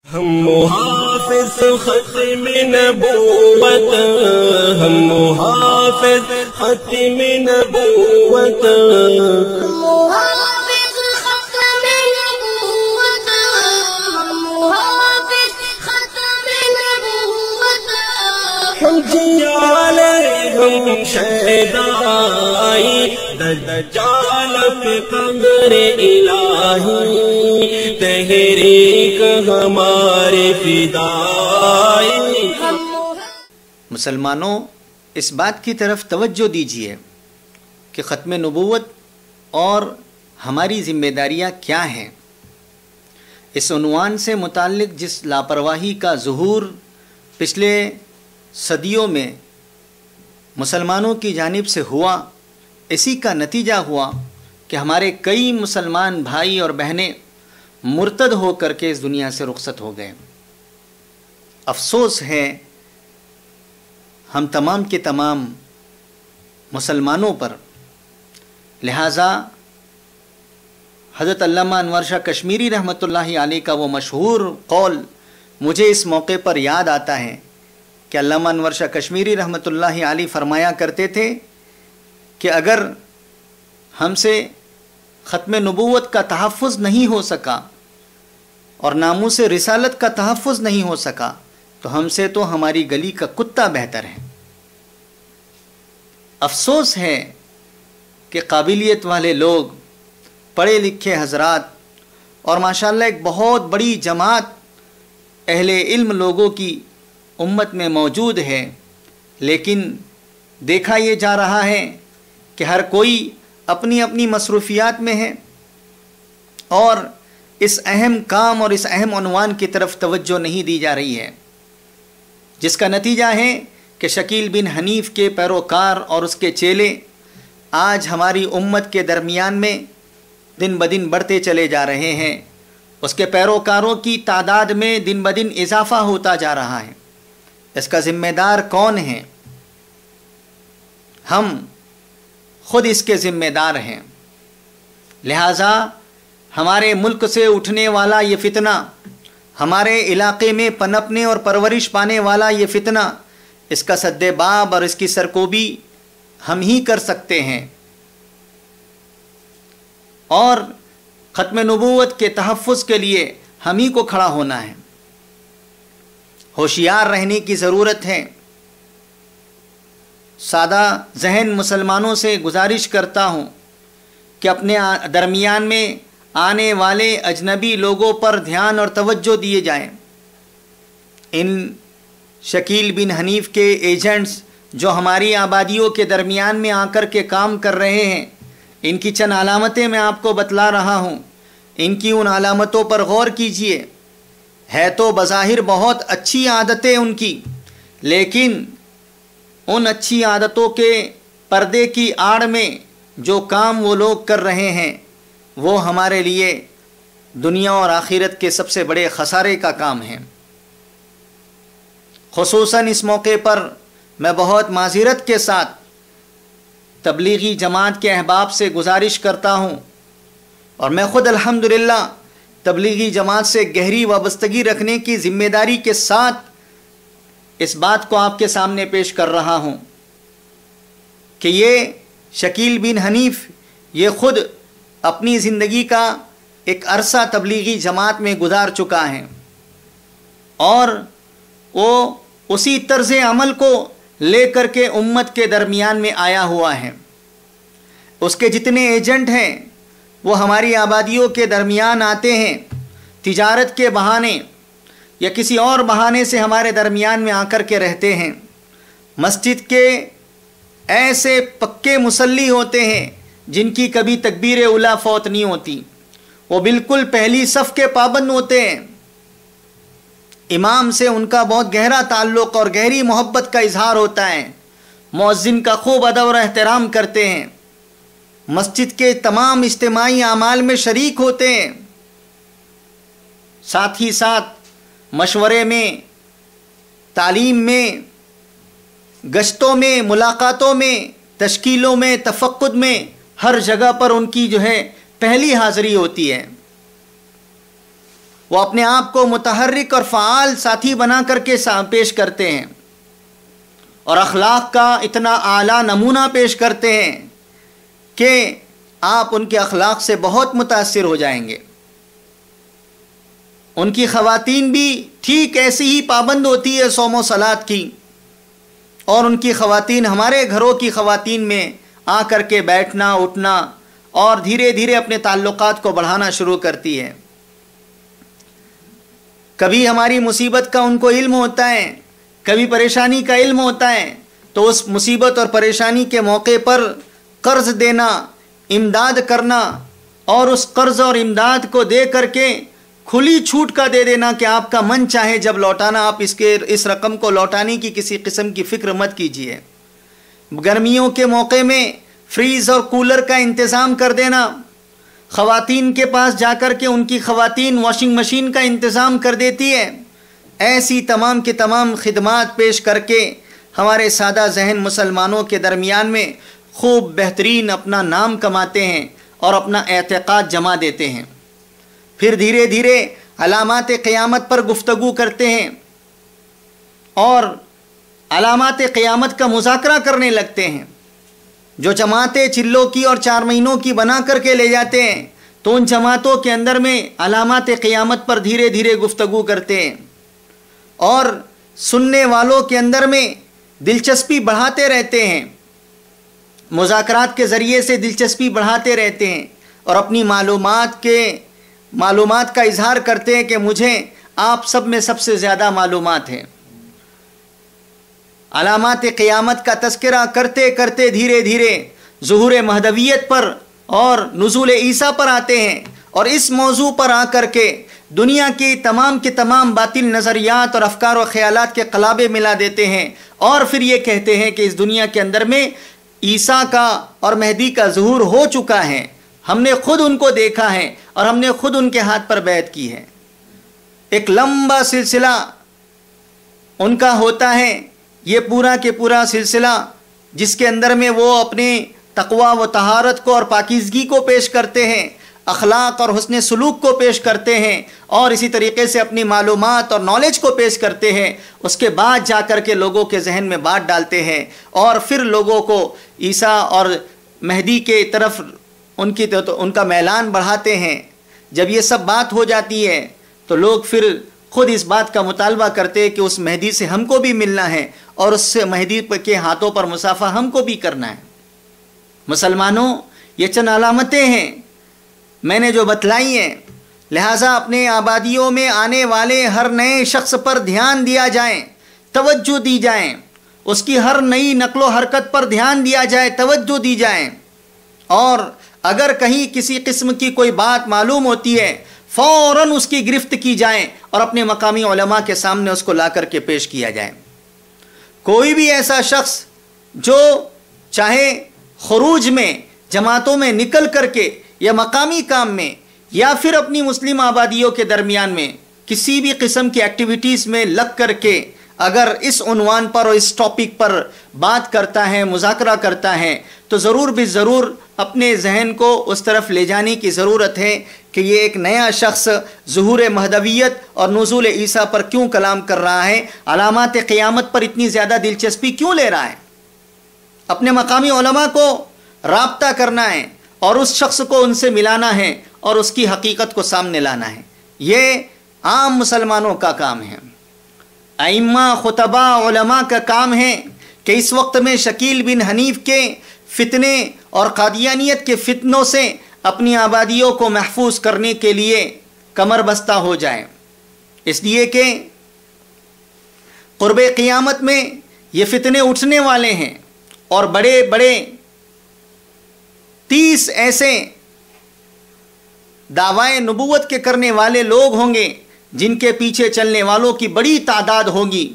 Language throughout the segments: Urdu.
ہم محافظ ختم نبوت، ہم محافظ ختم نبوت، محافظ ختم نبوت، محافظ ختم نبوت، ہم جیال ہم شہدائی دجال پہ قبر الہی، تحریک ہمارے فدائی۔ مسلمانوں، اس بات کی طرف توجہ دیجیے کہ ختم نبوت اور ہماری ذمہ داریاں کیا ہیں۔ اس عنوان سے متعلق جس لاپرواہی کا ظہور پچھلے صدیوں میں مسلمانوں کی جانب سے ہوا، اسی کا نتیجہ ہوا کہ ہمارے کئی مسلمان بھائی اور بہنیں مرتد ہو کر کے اس دنیا سے رخصت ہو گئے۔ افسوس ہے ہم تمام کے تمام مسلمانوں پر۔ لہٰذا حضرت علامہ انور شاہ کشمیری رحمۃ اللہ علیہ کا وہ مشہور قول مجھے اس موقع پر یاد آتا ہے کہ علامہ انور شاہ کشمیری رحمۃ اللہ علیہ فرمایا کرتے تھے کہ اگر ہم سے ختم نبوت کا تحفظ نہیں ہو سکا اور ناموس رسالت کا تحفظ نہیں ہو سکا تو ہم سے تو ہماری گلی کا کتا بہتر ہے۔ افسوس ہے کہ قابلیت والے لوگ، پڑھے لکھے حضرات اور ماشاءاللہ ایک بہت بڑی جماعت اہل علم لوگوں کی امت میں موجود ہے، لیکن دیکھا یہ جا رہا ہے کہ ہر کوئی اپنی اپنی مصروفیات میں ہے اور اس اہم کام اور اس اہم عنوان کی طرف توجہ نہیں دی جا رہی ہے، جس کا نتیجہ ہے کہ شکیل بن حنیف کے پیروکار اور اس کے چیلے آج ہماری امت کے درمیان میں دن بدن بڑھتے چلے جا رہے ہیں۔ اس کے پیروکاروں کی تعداد میں دن بدن اضافہ ہوتا جا رہا ہے۔ اس کا ذمہ دار کون ہے؟ ہم خود اس کے ذمہ دار ہیں۔ لہٰذا ہمارے ملک سے اٹھنے والا یہ فتنہ، ہمارے علاقے میں پنپنے اور پرورش پانے والا یہ فتنہ، اس کا سد باب اور اس کی سرکوبی ہم ہی کر سکتے ہیں، اور ختم نبوت کے تحفظ کے لیے ہم ہی کو کھڑا ہونا ہے۔ ہوشیار رہنے کی ضرورت ہے۔ سادہ ذہن مسلمانوں سے گزارش کرتا ہوں کہ اپنے درمیان میں آنے والے اجنبی لوگوں پر دھیان اور توجہ دیے جائیں۔ ان شکیل بن حنیف کے ایجنٹس جو ہماری آبادیوں کے درمیان میں آ کر کے کام کر رہے ہیں، ان کی چند علامتیں میں آپ کو بتلا رہا ہوں، ان کی ان علامتوں پر غور کیجئے۔ ہے تو بظاہر بہت اچھی عادتیں ان کی، لیکن ان اچھی عادتوں کے پردے کی آڑ میں جو کام وہ لوگ کر رہے ہیں وہ ہمارے لیے دنیا اور آخرت کے سب سے بڑے خسارے کا کام ہے۔ خصوصاً اس موقع پر میں بہت معذرت کے ساتھ تبلیغی جماعت کے احباب سے گزارش کرتا ہوں، اور میں خود الحمدللہ تبلیغی جماعت سے گہری وابستگی رکھنے کی ذمہ داری کے ساتھ اس بات کو آپ کے سامنے پیش کر رہا ہوں کہ یہ شکیل بن حنیف یہ خود اپنی زندگی کا ایک عرصہ تبلیغی جماعت میں گزار چکا ہے، اور وہ اسی طرز عمل کو لے کر کے امت کے درمیان میں آیا ہوا ہے۔ اس کے جتنے ایجنٹ ہیں وہ ہماری آبادیوں کے درمیان آتے ہیں، تجارت کے بہانے یا کسی اور بہانے سے ہمارے درمیان میں آ کر کے رہتے ہیں۔ مسجد کے ایسے پکے مصلی ہوتے ہیں جن کی کبھی تکبیر اولیٰ فوت نہیں ہوتی، وہ بالکل پہلی صف کے پابند ہوتے ہیں، امام سے ان کا بہت گہرا تعلق اور گہری محبت کا اظہار ہوتا ہے، مؤذن کا خوب ادب اور احترام کرتے ہیں، مسجد کے تمام اجتماعی اعمال میں شریک ہوتے ہیں، ساتھ ہی ساتھ مشورے میں، تعلیم میں، گشتوں میں، ملاقاتوں میں، تشکیلوں میں، تفقد میں، ہر جگہ پر ان کی پہلی حاضری ہوتی ہے۔ وہ اپنے آپ کو متحرک اور فعال ساتھی بنا کر کے پیش کرتے ہیں اور اخلاق کا اتنا اعلیٰ نمونہ پیش کرتے ہیں کہ آپ ان کے اخلاق سے بہت متاثر ہو جائیں گے۔ ان کی خواتین بھی ٹھیک ایسی ہی پابند ہوتی ہے صوم و صلات کی، اور ان کی خواتین ہمارے گھروں کی خواتین میں آ کر کے بیٹھنا اٹھنا اور دھیرے دھیرے اپنے تعلقات کو بڑھانا شروع کرتی ہے۔ کبھی ہماری مصیبت کا ان کو علم ہوتا ہے، کبھی پریشانی کا علم ہوتا ہے، تو اس مصیبت اور پریشانی کے موقع پر قرض دینا، امداد کرنا، اور اس قرض اور امداد کو دے کر کے کھلی چھوٹ کا دے دینا کہ آپ کا من چاہے جب لوٹانا آپ اس رقم کو لوٹانے کی کسی قسم کی فکر مت کیجیے۔ گرمیوں کے موقع میں فریز اور کولر کا انتظام کر دینا، خواتین کے پاس جا کر کے ان کی خواتین واشنگ مشین کا انتظام کر دیتی ہے۔ ایسی تمام کے تمام خدمات پیش کر کے ہمارے سادہ ذہن مسلمانوں کے درمیان میں خوب بہترین اپنا نام کماتے ہیں اور اپنا اعتقاد جما دیتے ہیں۔ پھر دھیرے دھیرے علامات قیامت پر گفتگو کرتے ہیں اور علامات قیامت کا مذاکرہ کرنے لگتے ہیں۔ جو جماعتیں چلوں کی اور 4 مہینوں کی بنا کر کے لے جاتے ہیں تو ان جماعتوں کے اندر میں علامات قیامت پر دھیرے دھیرے گفتگو کرتے ہیں اور سننے والوں کے اندر میں دلچسپی بڑھاتے رہتے ہیں، مذاکرات کے ذریعے سے دلچسپی بڑھاتے رہتے ہیں اور اپنی معلومات کا اظہار کرتے ہیں کہ مجھے آپ سب میں سب سے زیادہ معلومات ہیں۔ علامات قیامت کا تذکرہ کرتے کرتے دھیرے دھیرے ظہور مہدویت پر اور نزول عیسیٰ پر آتے ہیں، اور اس موضوع پر آ کر کے دنیا کی تمام کے تمام باطل نظریات اور افکار و خیالات کے قلابے ملا دیتے ہیں، اور پھر یہ کہتے ہیں کہ اس دنیا کے اندر میں عیسیٰ کا اور مہدی کا ظہور ہو چکا ہے، ہم نے خود ان کو دیکھا ہے اور ہم نے خود ان کے ہاتھ پر بیعت کی ہے۔ ایک لمبا سلسلہ ان کا ہوتا ہے، یہ پورا کے پورا سلسلہ جس کے اندر میں وہ اپنے تقویٰ و طہارت کو اور پاکیزگی کو پیش کرتے ہیں، اخلاق اور حسن سلوک کو پیش کرتے ہیں، اور اسی طریقے سے اپنی معلومات اور نالج کو پیش کرتے ہیں۔ اس کے بعد جا کر کے لوگوں کے ذہن میں بات ڈالتے ہیں اور پھر لوگوں کو عیسیٰ اور مہدی کے طرف ان کا میلان بڑھاتے ہیں۔ جب یہ سب بات ہو جاتی ہے تو لوگ پھر خود اس بات کا مطالبہ کرتے ہیں کہ اس مہدی سے ہم کو بھی ملنا ہے اور اس سے مہدی کے ہاتھوں پر مصافحہ ہم کو بھی کرنا ہے۔ مسلمانوں، یہ چند علامتیں ہیں میں نے جو بتلائی ہیں، لہٰذا اپنے آبادیوں میں آنے والے ہر نئے شخص پر دھیان دیا جائے، توجہ دی جائیں، اس کی ہر نئی نقل و حرکت پر دھیان دیا جائے، توجہ دی جائیں، اور اگر کہیں کسی قسم کی کوئی بات معلوم ہوتی ہے فوراً اس کی گرفت کی جائے اور اپنے مقامی علماء کے سامنے اس کو لا کر کے پیش کیا جائے۔ کوئی بھی ایسا شخص جو چاہے خروج میں، جماعتوں میں نکل کر کے یا مقامی کام میں یا پھر اپنی مسلم آبادیوں کے درمیان میں کسی بھی قسم کی ایکٹیویٹیز میں لگ کر کے اگر اس عنوان پر اور اس ٹاپک پر بات کرتا ہے، مذاکرہ کرتا ہے، تو ضرور بھی ضرور اپنے ذہن کو اس طرف لے جانے کی ضرورت ہے کہ یہ ایک نیا شخص ظہور مہدویت اور نزول عیسیٰ پر کیوں کلام کر رہا ہے، علامات قیامت پر اتنی زیادہ دلچسپی کیوں لے رہا ہے۔ اپنے مقامی علماء کو رابطہ کرنا ہے اور اس شخص کو ان سے ملانا ہے اور اس کی حقیقت کو سامنے لانا ہے۔ یہ عام مسلمانوں کا کام ہے، ائمہ، خطبہ، علماء کا کام ہے کہ اس وقت میں شکیل بن حنیف کے فتنے اور قادیانیت کے فتنوں سے اپنی آبادیوں کو محفوظ کرنے کے لیے کمر بستہ ہو جائیں، اس لیے کہ قرب قیامت میں یہ فتنے اٹھنے والے ہیں اور بڑے بڑے 30 ایسے دعوائے نبوت کے کرنے والے لوگ ہوں گے جن کے پیچھے چلنے والوں کی بڑی تعداد ہوگی۔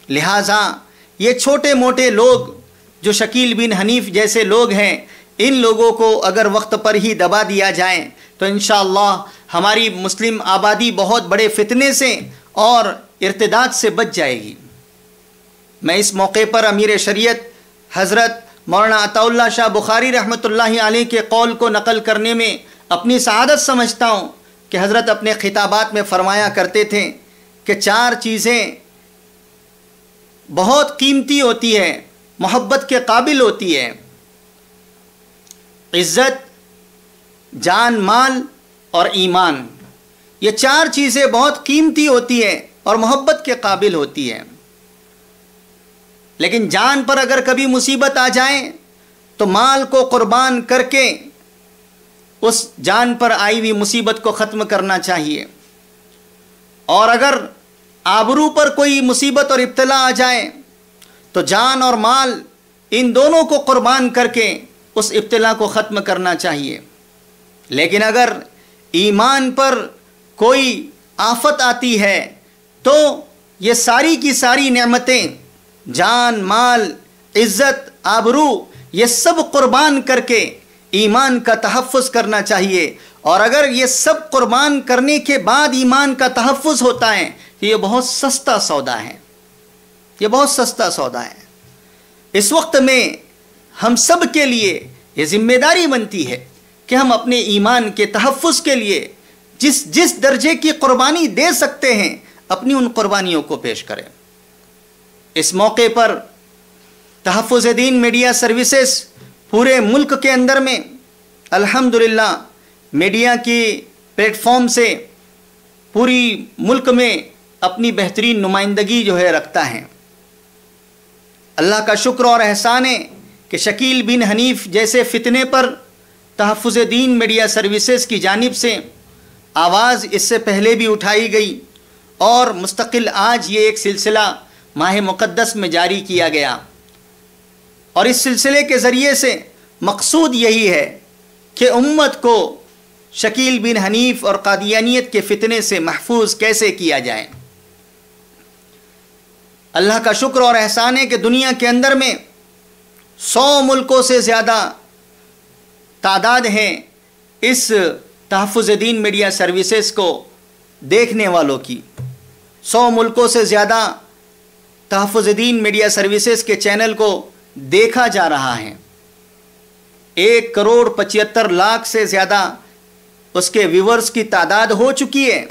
لہٰذا یہ چھوٹے موٹے لوگ جو شکیل بن حنیف جیسے لوگ ہیں، ان لوگوں کو اگر وقت پر ہی دبا دیا جائے تو انشاءاللہ ہماری مسلم آبادی بہت بڑے فتنے سے اور ارتداد سے بچ جائے گی۔ میں اس موقع پر امیر شریعت حضرت مولانا عطا اللہ شاہ بخاری رحمۃ اللہ علیہ کے قول کو نقل کرنے میں اپنی سعادت سمجھتا ہوں کہ حضرت اپنے خطابات میں فرمایا کرتے تھے کہ 4 چیزیں بہت قیمتی ہوتی ہیں، محبت کے قابل ہوتی ہے: عزت، جان مال اور ایمان۔ یہ 4 چیزیں بہت قیمتی ہوتی ہیں اور محبت کے قابل ہوتی ہیں، لیکن جان پر اگر کبھی مصیبت آ جائے تو مال کو قربان کر کے اس جان پر آئی ہوئی مصیبت کو ختم کرنا چاہیے، اور اگر آبرو پر کوئی مصیبت اور ابتلا آ جائے تو جان اور مال ان دونوں کو قربان کر کے اس ابتلا کو ختم کرنا چاہیے۔ لیکن اگر ایمان پر کوئی آفت آتی ہے تو یہ ساری کی ساری نعمتیں، جان مال، عزت، آبرو، یہ سب قربان کر کے ایمان کا تحفظ کرنا چاہیے، اور اگر یہ سب قربان کرنے کے بعد ایمان کا تحفظ ہوتا ہے تو یہ بہت سستا سودا ہے، یہ بہت سستا سودا ہے۔ اس وقت میں ہم سب کے لیے یہ ذمہ داری بنتی ہے کہ ہم اپنے ایمان کے تحفظ کے لیے جس درجے کی قربانی دے سکتے ہیں اپنی ان قربانیوں کو پیش کریں۔ اس موقع پر تحفظ دین میڈیا سروسز پورے ملک کے اندر میں الحمدللہ میڈیا کی پلیٹ فارم سے پوری ملک میں اپنی بہترین نمائندگی رکھتا ہے۔ اللہ کا شکر اور احسان ہے کہ شکیل بن حنیف جیسے فتنے پر تحفظ دین میڈیا سروسز کی جانب سے آواز اس سے پہلے بھی اٹھائی گئی، اور مستقل آج یہ ایک سلسلہ ماہ مقدس میں جاری کیا گیا، اور اس سلسلے کے ذریعے سے مقصود یہی ہے کہ امت کو شکیل بن حنیف اور قادیانیت کے فتنے سے محفوظ کیسے کیا جائے۔ اللہ کا شکر اور احسان ہے کہ دنیا کے اندر میں 100 ملکوں سے زیادہ تعداد ہے اس تحفظ دین میڈیا سروسز کو دیکھنے والوں کی۔ 100 ملکوں سے زیادہ تحفظ دین میڈیا سروسز کے چینل کو دیکھا جا رہا ہے۔ 1,75,00,000 سے زیادہ اس کے ویورز کی تعداد ہو چکی ہے،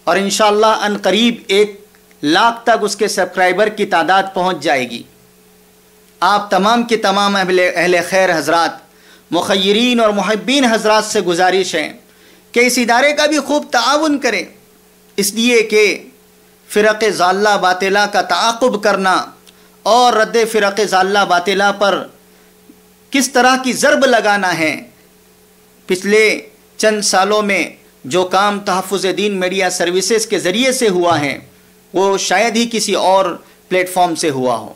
اور انشاءاللہ ان قریب 1,00,000 تک اس کے سبسکرائبر کی تعداد پہنچ جائے گی۔ آپ تمام کے تمام اہل خیر حضرات، مخیرین اور محبین حضرات سے گزارش ہے کہ اس ادارے کا بھی خوب تعاون کریں، اس لیے کہ فرق ضالہ باطلہ کا تعاقب کرنا اور رد فرق ضالہ باطلہ پر کس طرح کی ضرب لگانا ہے، پچھلے چند سالوں میں جو کام تحفظ دین میڈیا سروسز کے ذریعے سے ہوا ہے وہ شاید ہی کسی اور پلیٹ فارم سے ہوا ہو۔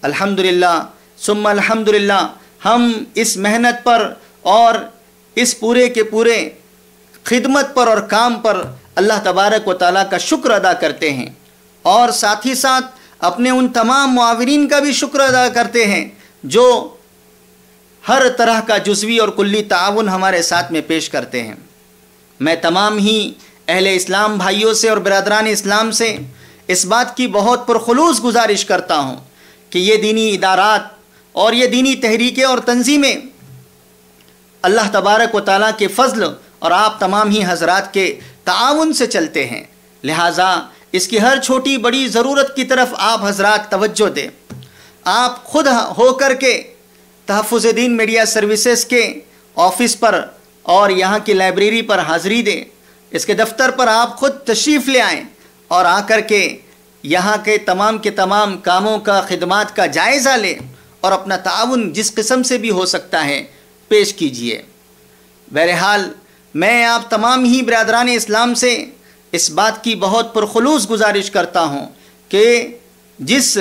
الحمدللہ ثم الحمدللہ ہم اس محنت پر اور اس پورے کے پورے خدمت پر اور کام پر اللہ تبارک و تعالیٰ کا شکر ادا کرتے ہیں، اور ساتھ ہی ساتھ اپنے ان تمام معاونین کا بھی شکر ادا کرتے ہیں جو ہر طرح کا جزوی اور کلی تعاون ہمارے ساتھ میں پیش کرتے ہیں۔ میں تمام ہی اہل اسلام بھائیوں سے اور برادران اسلام سے اس بات کی بہت پرخلوص گزارش کرتا ہوں کہ یہ دینی ادارات اور یہ دینی تحریکیں اور تنظیمیں اللہ تبارک و تعالیٰ کے فضل اور آپ تمام ہی حضرات کے تعاون سے چلتے ہیں، لہٰذا اس کی ہر چھوٹی بڑی ضرورت کی طرف آپ حضرات توجہ دیں۔ آپ خود ہو کر کے تحفظ دین میڈیا سروسز کے آفس پر اور یہاں کی لائبریری پر حاضری دیں، اس کے دفتر پر آپ خود تشریف لے آئیں اور آ کر کے یہاں کے تمام کاموں کا، خدمات کا جائزہ لیں اور اپنا تعاون جس قسم سے بھی ہو سکتا ہے پیش کیجئے۔ بہرحال میں آپ تمام ہی برادران اسلام سے اس بات کی بہت پرخلوص گزارش کرتا ہوں کہ جس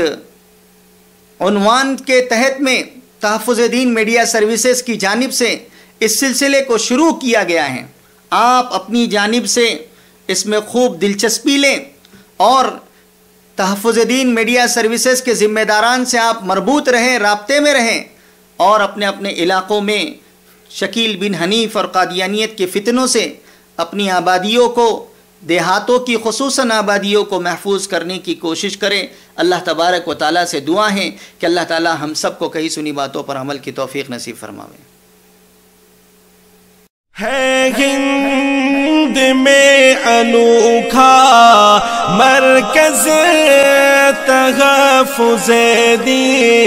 عنوان کے تحت میں تحفظ دین میڈیا سروسز کی جانب سے اس سلسلے کو شروع کیا گیا ہے، آپ اپنی جانب سے اس میں خوب دلچسپی لیں اور تحفظ دین میڈیا سروسز کے ذمہ داران سے آپ مربوط رہیں، رابطے میں رہیں، اور اپنے اپنے علاقوں میں شکیل بن حنیف اور قادیانیت کے فتنوں سے اپنی آبادیوں کو، دیہاتوں کی خصوصاً آبادیوں کو محفوظ کرنے کی کوشش کریں۔ اللہ تبارک و تعالیٰ سے دعا ہے کہ اللہ تعالیٰ ہم سب کو کہی سنی باتوں پر عمل کی توفیق نصیب فرمائے۔ ہے ہند میں انوکھا مرکز تحفظ دین